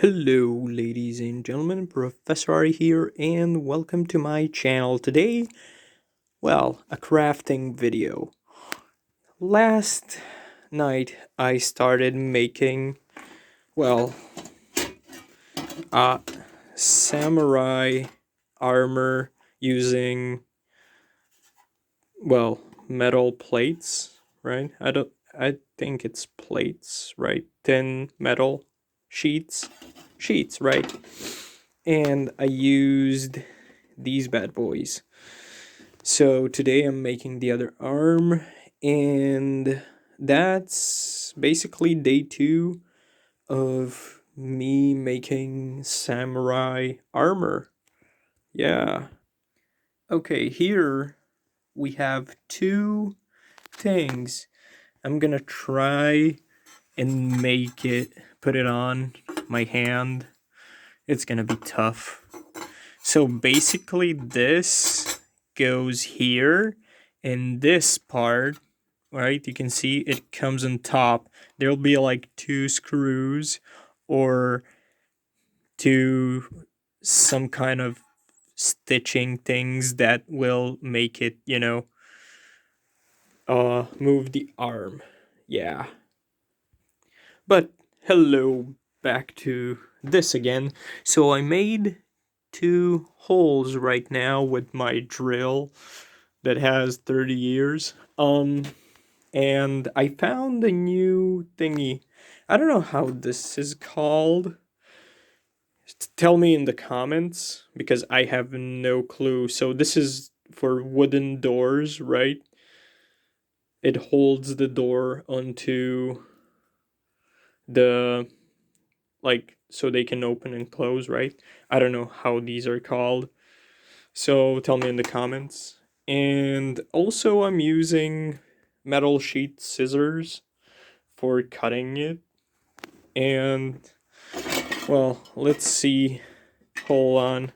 Hello, ladies and gentlemen, Professor Ari here, and welcome to my channel. Today, a crafting video. Last night, I started making, well, a samurai armor using, metal plates, right? I think it's plates, right? Thin metal sheets, right? And I used these bad boys. So today I'm making the other arm, and that's basically day 2 of me making samurai armor. Yeah. Okay, here we have two things. I'm gonna try and put it on my hand. It's gonna be tough. So basically this goes here, and this part, right, you can see it comes on top. There'll be like 2 screws or two some kind of stitching things that will make it, move the arm. Yeah. But hello, back to this again. So I made 2 holes right now with my drill that has 30 years. And I found a new thingy. I don't know how this is called. Tell me in the comments because I have no clue. So this is for wooden doors, right? It holds the door onto the, like, so they can open and close, right? I don't know how these are called. So tell me in the comments. And also I'm using metal sheet scissors for cutting it. And let's see. Hold on.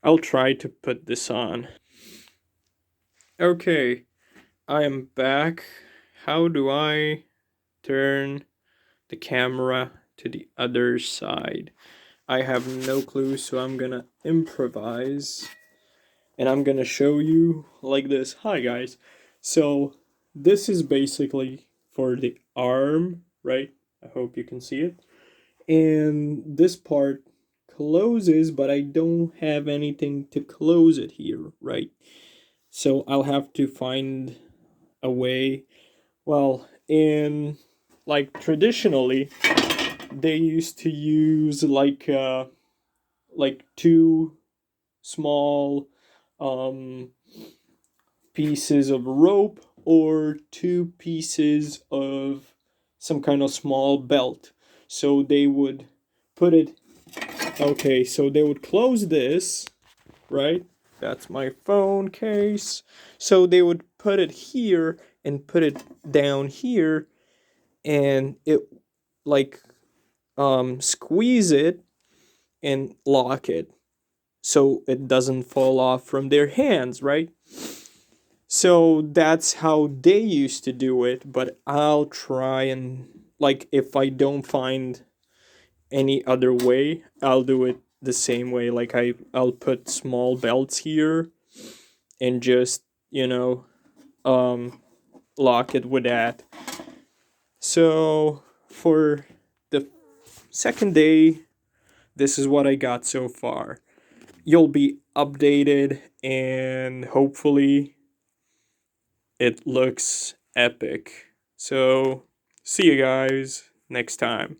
I'll try to put this on. Okay, I am back. How do I turn the camera to the other side? I have no clue, so I'm gonna improvise. And I'm gonna show you like this. Hi guys. So this is basically for the arm, right? I hope you can see it. And this part closes, but I don't have anything to close it here, right? So I'll have to find a way. In like traditionally, they used to use like 2 small um pieces of rope or 2 pieces of some kind of small belt. So they would put it, okay, so they would close this, right? That's my phone case. So they would put it here and put it down here, and it like squeeze it and lock it so it doesn't fall off from their hands, right? So that's how they used to do it, but I'll try and, like, if I don't find any other way, I'll do it the same way. Like I'll put small belts here and just, lock it with that. So for the second day, this is what I got so far. You'll be updated, and hopefully it looks epic. So see you guys next time.